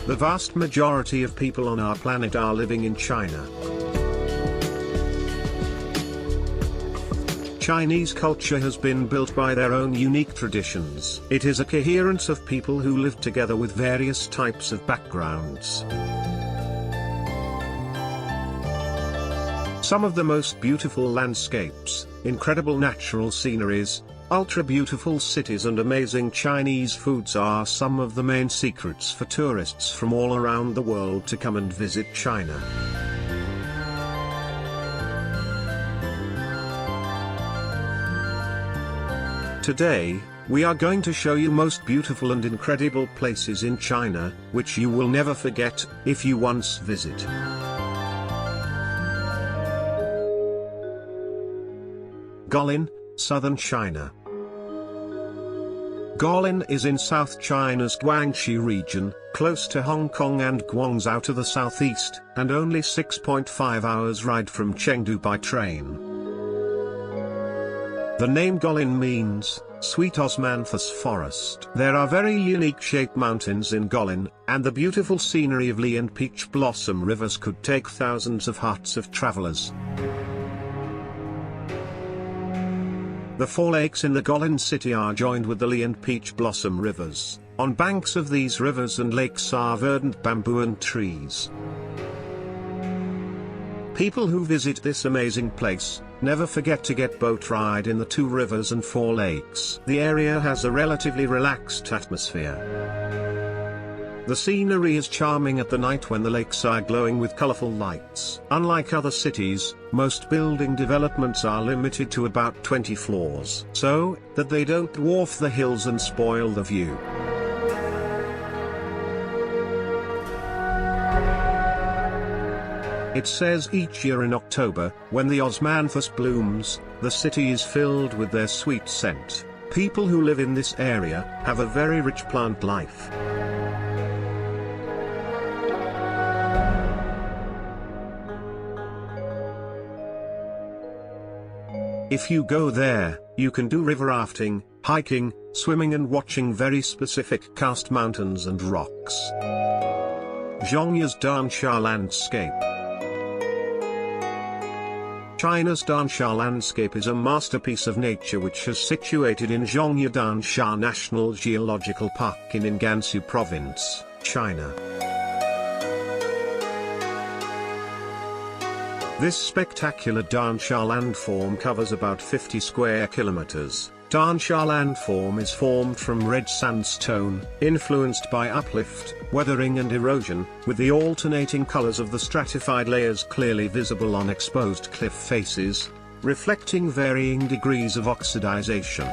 The vast majority of people on our planet are living in China. Chinese culture has been built by their own unique traditions. It is a coherence of people who live together with various types of backgrounds. Some of the most beautiful landscapes, incredible natural sceneries, ultra-beautiful cities and amazing Chinese foods are some of the main secrets for tourists from all around the world to come and visit China. Today, we are going to show you most beautiful and incredible places in China, which you will never forget, if you once visit. Guilin, southern China. Guilin is in South China's Guangxi region, close to Hong Kong and Guangzhou to the southeast, and only 6.5 hours ride from Chengdu by train. The name Guilin means, sweet osmanthus forest. There are very unique shaped mountains in Guilin, and the beautiful scenery of Li and peach blossom rivers could take thousands of hearts of travelers. The four lakes in the Guilin city are joined with the Li and peach blossom rivers. On banks of these rivers and lakes are verdant bamboo and trees. People who visit this amazing place never forget to get boat ride in the two rivers and four lakes. The area has a relatively relaxed atmosphere. The scenery is charming at the night when the lakes are glowing with colorful lights. Unlike other cities, most building developments are limited to about 20 floors, so that they don't dwarf the hills and spoil the view. It says each year in October, when the osmanthus blooms, the city is filled with their sweet scent. People who live in this area have a very rich plant life. If you go there, you can do river rafting, hiking, swimming and watching very specific karst mountains and rocks. Zhangye's Danxia landscape. China's Danxia landscape is a masterpiece of nature which is situated in Zhangye Danxia National Geological Park in Gansu Province, China. This spectacular Danxia landform covers about 50 square kilometers. Danxia landform is formed from red sandstone, influenced by uplift, weathering and erosion, with the alternating colors of the stratified layers clearly visible on exposed cliff faces, reflecting varying degrees of oxidization.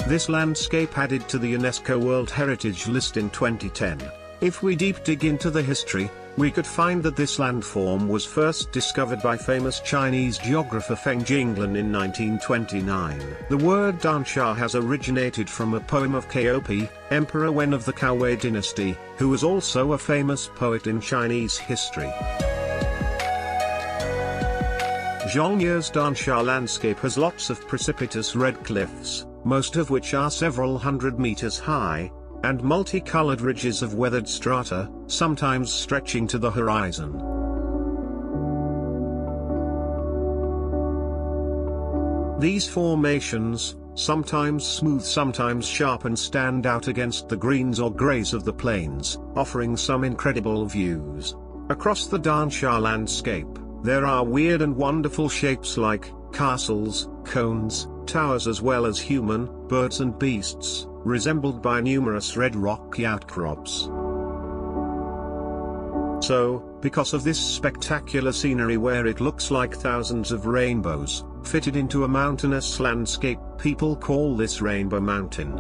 This landscape added to the UNESCO World Heritage List in 2010. If we deep dig into the history, we could find that this landform was first discovered by famous Chinese geographer Feng Jinglin in 1929. The word Danxia has originated from a poem of Kopi, Emperor Wen of the Kaowei dynasty, who was also a famous poet in Chinese history. Zhangye's Danxia landscape has lots of precipitous red cliffs, most of which are several hundred meters high, and multicolored ridges of weathered strata, sometimes stretching to the horizon. These formations, sometimes smooth sometimes sharp and stand out against the greens or greys of the plains, offering some incredible views. Across the Danxia landscape, there are weird and wonderful shapes like castles, cones, towers as well as human, birds and beasts, resembled by numerous red rocky outcrops. So, because of this spectacular scenery where it looks like thousands of rainbows, fitted into a mountainous landscape, people call this Rainbow Mountain.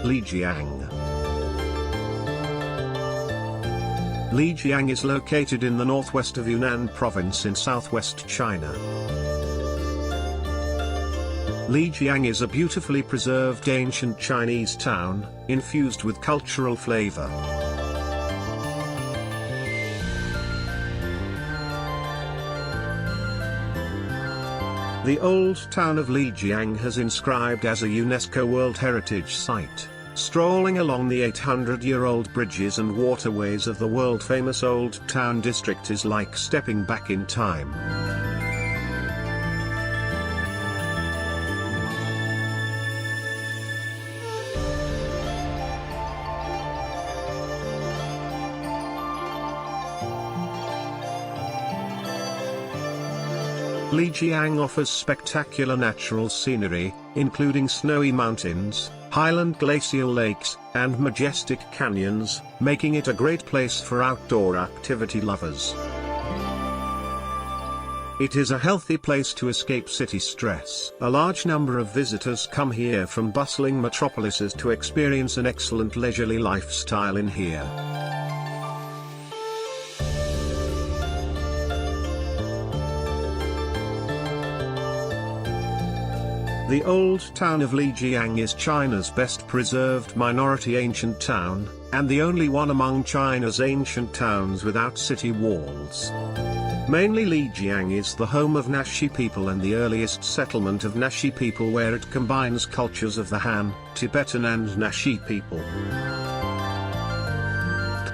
Lijiang. Lijiang is located in the northwest of Yunnan province in southwest China. Lijiang is a beautifully preserved ancient Chinese town, infused with cultural flavor. The old town of Lijiang has inscribed as a UNESCO World Heritage Site. Strolling along the 800-year-old bridges and waterways of the world-famous Old Town District is like stepping back in time. Lijiang offers spectacular natural scenery, including snowy mountains, highland glacial lakes, and majestic canyons, making it a great place for outdoor activity lovers. It is a healthy place to escape city stress. A large number of visitors come here from bustling metropolises to experience an excellent leisurely lifestyle in here. The old town of Lijiang is China's best preserved minority ancient town, and the only one among China's ancient towns without city walls. Mainly Lijiang is the home of Naxi people and the earliest settlement of Naxi people, where it combines cultures of the Han, Tibetan and Naxi people.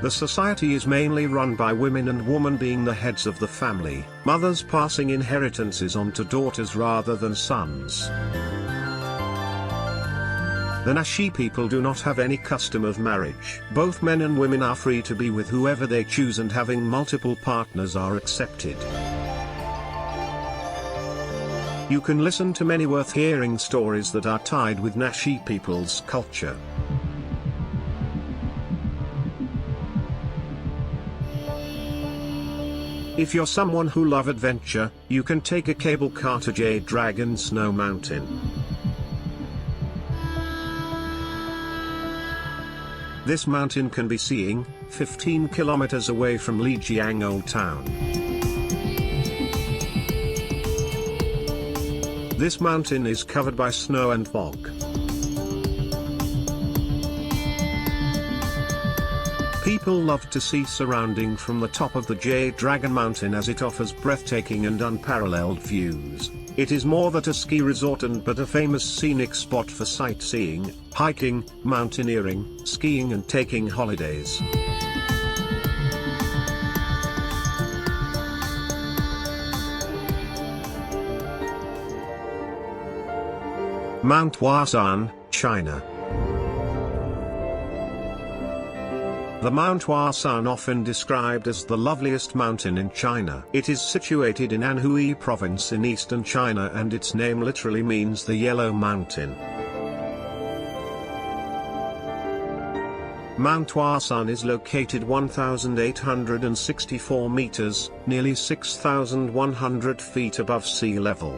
The society is mainly run by women, and women being the heads of the family, mothers passing inheritances on to daughters rather than sons. The Naxi people do not have any custom of marriage. Both men and women are free to be with whoever they choose, and having multiple partners are accepted. You can listen to many worth hearing stories that are tied with Naxi people's culture. If you're someone who love adventure, you can take a cable car to Jade Dragon Snow Mountain. This mountain can be seen 15 kilometers away from Lijiang Old Town. This mountain is covered by snow and fog. People love to see surrounding from the top of the Jade Dragon Mountain, as it offers breathtaking and unparalleled views. It is more than a ski resort but a famous scenic spot for sightseeing, hiking, mountaineering, skiing and taking holidays. Mount Huangshan, China. The Mount Huangshan, often described as the loveliest mountain in China. It is situated in Anhui province in eastern China, and its name literally means the Yellow Mountain. Mount Huangshan is located 1,864 meters, nearly 6,100 feet above sea level.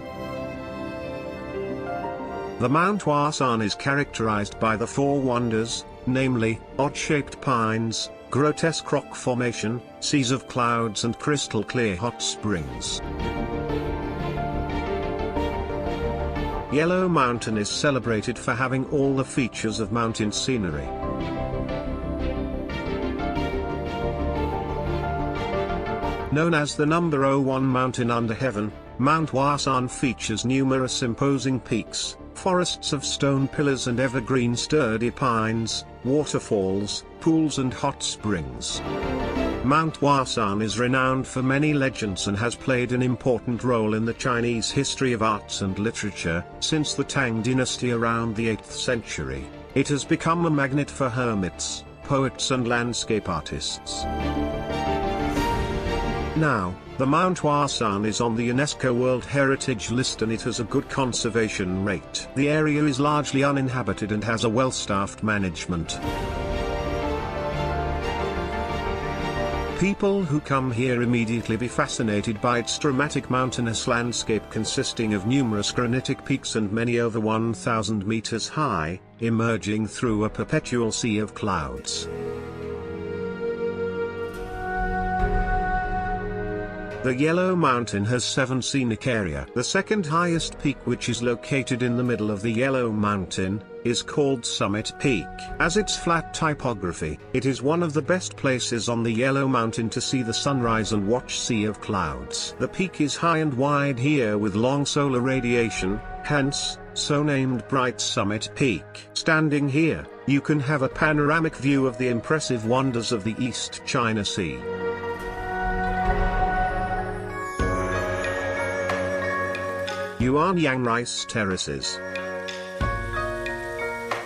The Mount Huangshan is characterized by the four wonders, namely, odd-shaped pines, grotesque rock formation, seas of clouds and crystal-clear hot springs. Yellow Mountain is celebrated for having all the features of mountain scenery. Known as the number 01 mountain under heaven, Mount Huangshan features numerous imposing peaks, forests of stone pillars and evergreen sturdy pines, waterfalls, pools and hot springs. Mount Huangshan is renowned for many legends and has played an important role in the Chinese history of arts and literature. Since the Tang dynasty around the 8th century, it has become a magnet for hermits, poets and landscape artists. Now, the Mount Huangshan is on the UNESCO World Heritage List, and it has a good conservation rate. The area is largely uninhabited and has a well-staffed management. People who come here immediately be fascinated by its dramatic mountainous landscape consisting of numerous granitic peaks and many over 1,000 meters high, emerging through a perpetual sea of clouds. The Yellow Mountain has 7 scenic area. The second highest peak, which is located in the middle of the Yellow Mountain, is called Summit Peak. As its flat topography, it is one of the best places on the Yellow Mountain to see the sunrise and watch sea of clouds. The peak is high and wide here with long solar radiation, hence, so named Bright Summit Peak. Standing here, you can have a panoramic view of the impressive wonders of the East China Sea. Yuanyang Rice Terraces.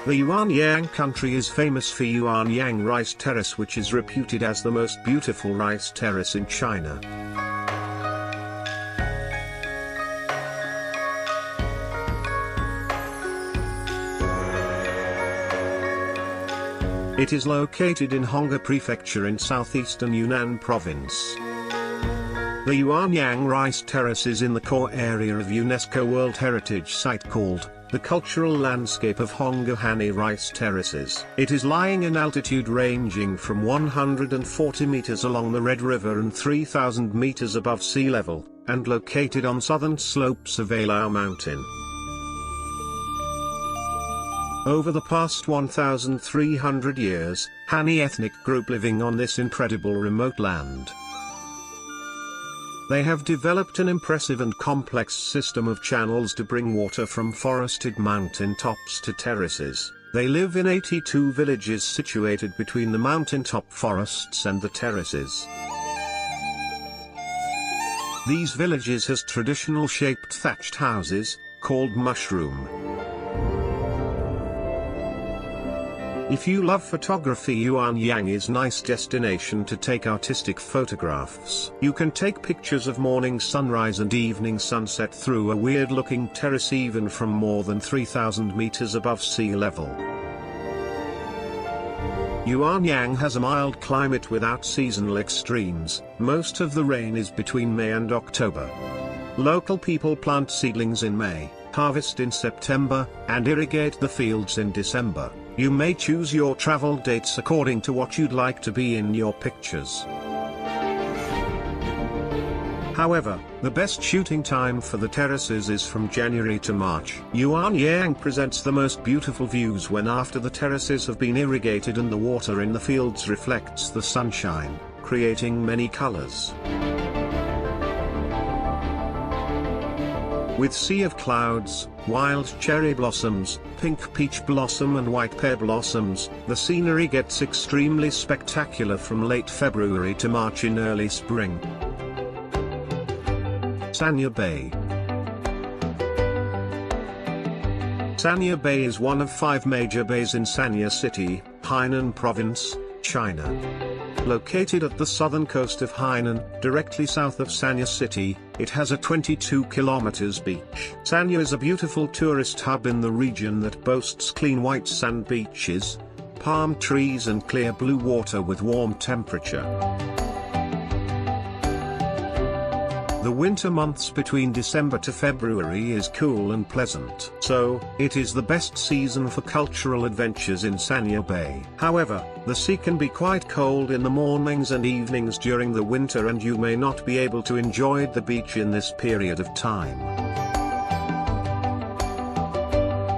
The Yuanyang country is famous for Yuanyang Rice Terrace, which is reputed as the most beautiful rice terrace in China. It is located in Zhangye Prefecture in southeastern Yunnan province. The Yuanyang Rice Terrace is in the core area of UNESCO World Heritage Site called the Cultural Landscape of Zhangye Rice Terraces. It is lying in altitude ranging from 140 meters along the Red River and 3,000 meters above sea level, and located on southern slopes of Alao Mountain. Over the past 1,300 years, Han ethnic group living on this incredible remote land. They have developed an impressive and complex system of channels to bring water from forested mountain tops to terraces. They live in 82 villages situated between the mountaintop forests and the terraces. These villages has traditional shaped thatched houses, called mushroom. If you love photography, Yuanyang is nice destination to take artistic photographs. You can take pictures of morning sunrise and evening sunset through a weird looking terrace even from more than 3,000 meters above sea level. Yuanyang has a mild climate without seasonal extremes. Most of the rain is between May and October. Local people plant seedlings in May, harvest in September, and irrigate the fields in December. You may choose your travel dates according to what you'd like to be in your pictures. However, the best shooting time for the terraces is from January to March. Yuanyang presents the most beautiful views when after the terraces have been irrigated and the water in the fields reflects the sunshine, creating many colors. With sea of clouds, wild cherry blossoms, pink peach blossom and white pear blossoms, the scenery gets extremely spectacular from late February to March in early spring. Sanya Bay. Sanya Bay is one of 5 major bays in Sanya City, Hainan Province, China. Located at the southern coast of Hainan, directly south of Sanya City, it has a 22 kilometers beach. Sanya is a beautiful tourist hub in the region that boasts clean white sand beaches, palm trees and clear blue water with warm temperature. The winter months between December to February is cool and pleasant, so it is the best season for cultural adventures in Sanya Bay. However, the sea can be quite cold in the mornings and evenings during the winter and you may not be able to enjoy the beach in this period of time.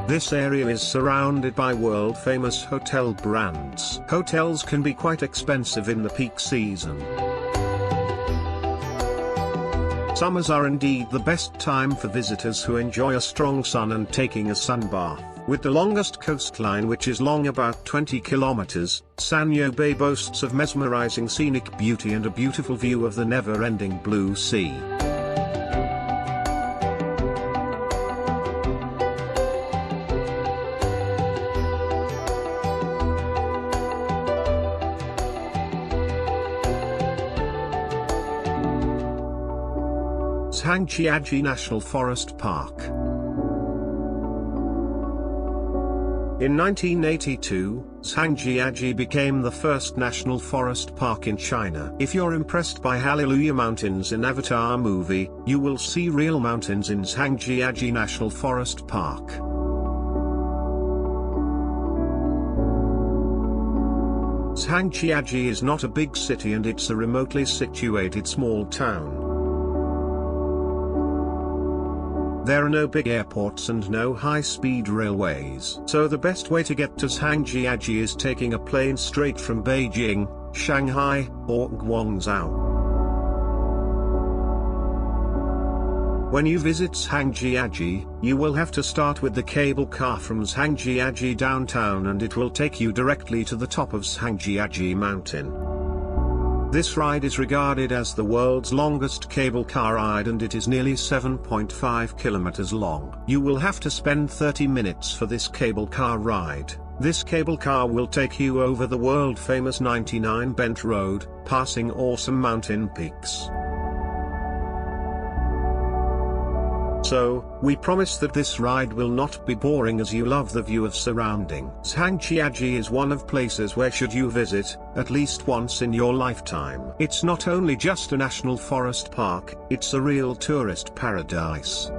This area is surrounded by world-famous hotel brands. Hotels can be quite expensive in the peak season. Summers are indeed the best time for visitors who enjoy a strong sun and taking a sun bath. With the longest coastline, which is long about 20 kilometers, Sanya Bay boasts of mesmerizing scenic beauty and a beautiful view of the never-ending blue sea. Zhangjiajie National Forest Park. In 1982, Zhangjiajie became the first national forest park in China. If you're impressed by Hallelujah Mountains in Avatar movie, you will see real mountains in Zhangjiajie National Forest Park. Zhangjiajie is not a big city and it's a remotely situated small town. There are no big airports and no high-speed railways. So the best way to get to Zhangjiajie is taking a plane straight from Beijing, Shanghai, or Guangzhou. When you visit Zhangjiajie, you will have to start with the cable car from Zhangjiajie downtown and it will take you directly to the top of Zhangjiajie mountain. This ride is regarded as the world's longest cable car ride and it is nearly 7.5 kilometers long. You will have to spend 30 minutes for this cable car ride. This cable car will take you over the world-famous 99 Bent Road, passing awesome mountain peaks. So, we promise that this ride will not be boring as you love the view of surrounding. Zhangjiajie is one of places where should you visit, at least once in your lifetime. It's not only just a national forest park, it's a real tourist paradise.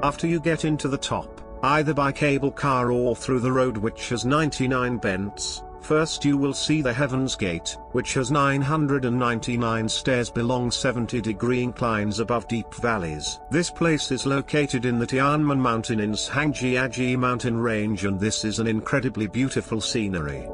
After you get into the top, either by cable car or through the road which has 99 bends, first you will see the Heaven's Gate, which has 999 stairs along 70-degree inclines above deep valleys. This place is located in the Tianmen mountain in Zhangjiajie mountain range and this is an incredibly beautiful scenery.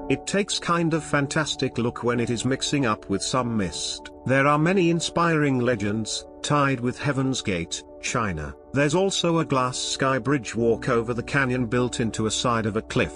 It takes kind of fantastic look when it is mixing up with some mist. There are many inspiring legends, tied with Heaven's Gate, China. There's also a glass sky bridge walk over the canyon built into a side of a cliff.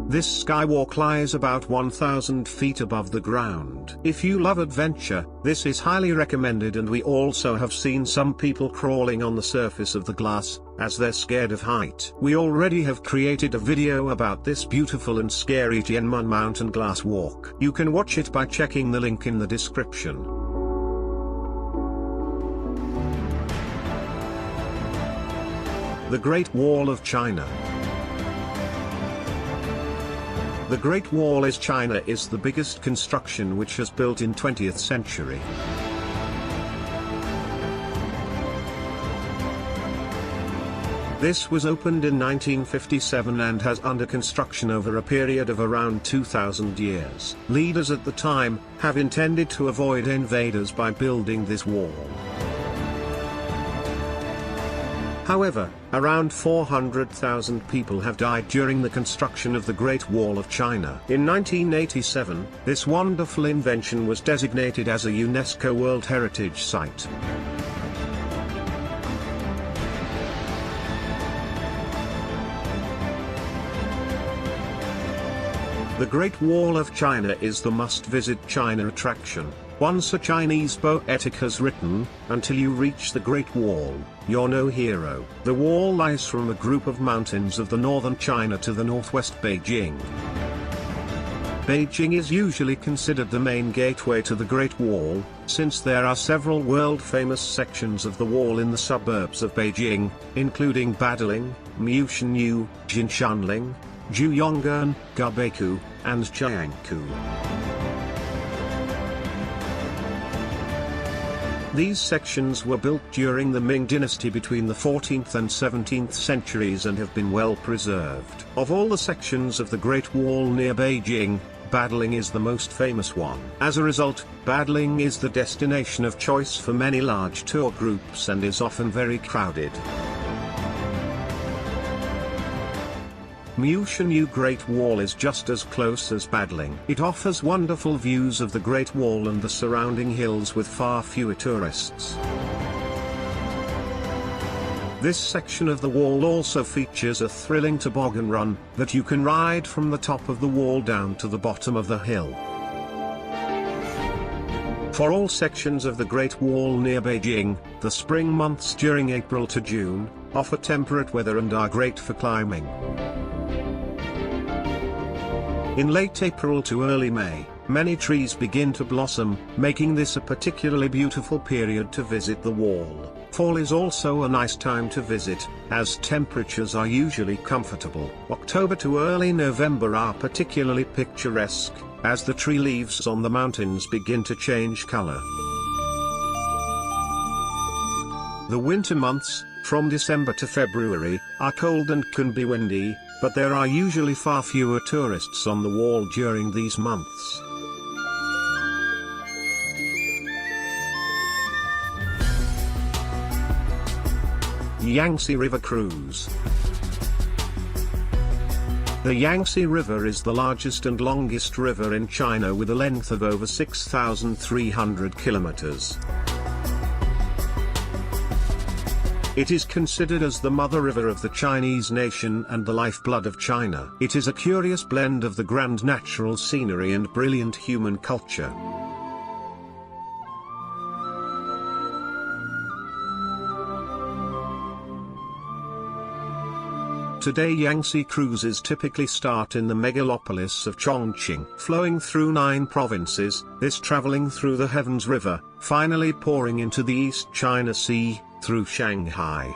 This skywalk lies about 1,000 feet above the ground. If you love adventure, this is highly recommended and we also have seen some people crawling on the surface of the glass, as they're scared of height. We already have created a video about this beautiful and scary Tianmen mountain glass walk. You can watch it by checking the link in the description. The Great Wall of China. The Great Wall of China is the biggest construction which was built in 20th century. This was opened in 1957 and has under construction over a period of around 2,000 years. Leaders at the time have intended to avoid invaders by building this wall. However, around 400,000 people have died during the construction of the Great Wall of China. In 1987, this wonderful invention was designated as a UNESCO World Heritage Site. The Great Wall of China is the must-visit China attraction. Once a Chinese poetic has written, "Until you reach the Great Wall, you're no hero." The wall lies from a group of mountains of the northern China to the northwest Beijing. Beijing is usually considered the main gateway to the Great Wall, since there are several world-famous sections of the wall in the suburbs of Beijing, including Badaling, Miushanyu, Jinshanling, Zhuyonggan, Garbeikou, and Jiangkou. These sections were built during the Ming dynasty between the 14th and 17th centuries and have been well preserved. Of all the sections of the Great Wall near Beijing, Badaling is the most famous one. As a result, Badaling is the destination of choice for many large tour groups and is often very crowded. Miushanyu Great Wall is just as close as Badaling. It offers wonderful views of the Great Wall and the surrounding hills with far fewer tourists. This section of the wall also features a thrilling toboggan run, that you can ride from the top of the wall down to the bottom of the hill. For all sections of the Great Wall near Beijing, the spring months during April to June offer temperate weather and are great for climbing. In late April to early May, many trees begin to blossom, making this a particularly beautiful period to visit the wall. Fall is also a nice time to visit, as temperatures are usually comfortable. October to early November are particularly picturesque, as the tree leaves on the mountains begin to change color. The winter months, from December to February, are cold and can be windy, but there are usually far fewer tourists on the wall during these months. Yangtze River Cruise. The Yangtze River is the largest and longest river in China with a length of over 6,300 kilometers. It is considered as the mother river of the Chinese nation and the lifeblood of China. It is a curious blend of the grand natural scenery and brilliant human culture. Today Yangtze cruises typically start in the megalopolis of Chongqing, flowing through 9 provinces, this traveling through the Heavens River, finally pouring into the East China Sea, through Shanghai.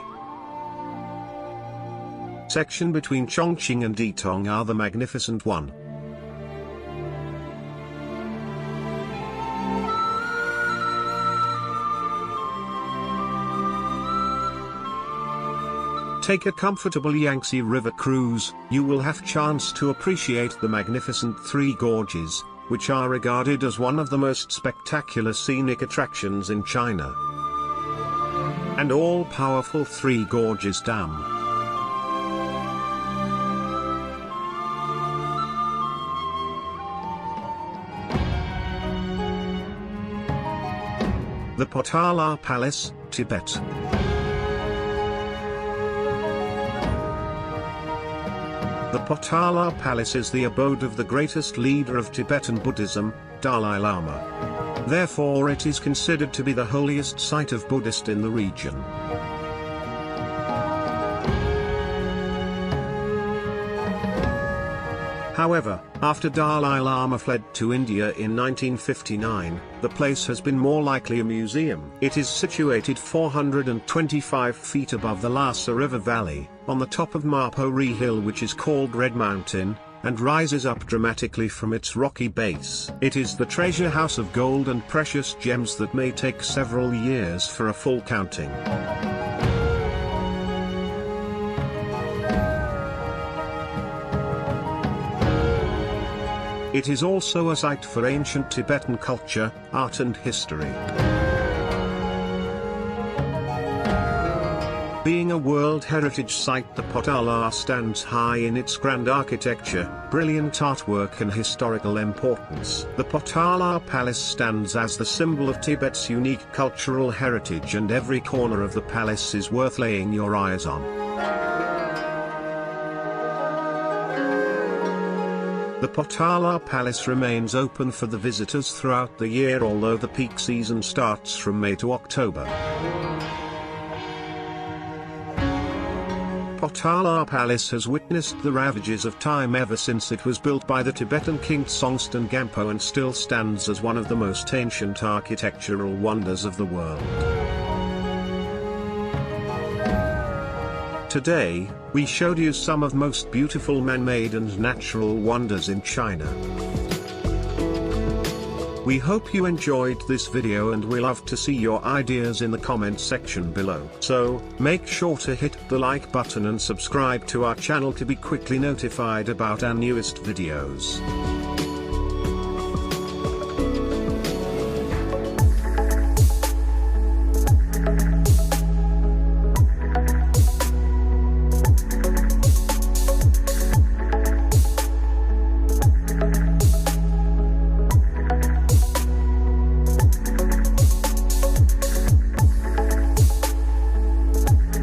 Section between Chongqing and Ditong are the Magnificent One. Take a comfortable Yangtze River cruise, you will have chance to appreciate the magnificent 3 gorges, which are regarded as one of the most spectacular scenic attractions in China. And all-powerful 3 Gorges Dam. The Potala Palace, Tibet. The Potala Palace is the abode of the greatest leader of Tibetan Buddhism, Dalai Lama. Therefore it is considered to be the holiest site of Buddhist in the region. However, after Dalai Lama fled to India in 1959, the place has been more likely a museum. It is situated 425 feet above the Lhasa River Valley, on the top of Mapori Hill, which is called Red Mountain, and rises up dramatically from its rocky base. It is the treasure house of gold and precious gems that may take several years for a full counting. It is also a site for ancient Tibetan culture, art and history. Being a World Heritage Site, the Potala stands high in its grand architecture, brilliant artwork and historical importance. The Potala Palace stands as the symbol of Tibet's unique cultural heritage, and every corner of the palace is worth laying your eyes on. The Potala Palace remains open for the visitors throughout the year, although the peak season starts from May to October. Potala Palace has witnessed the ravages of time ever since it was built by the Tibetan king Songtsen Gampo, and still stands as one of the most ancient architectural wonders of the world. Today, we showed you some of the most beautiful man-made and natural wonders in China. We hope you enjoyed this video, and we love to see your ideas in the comment section below. So, make sure to hit the like button and subscribe to our channel to be quickly notified about our newest videos.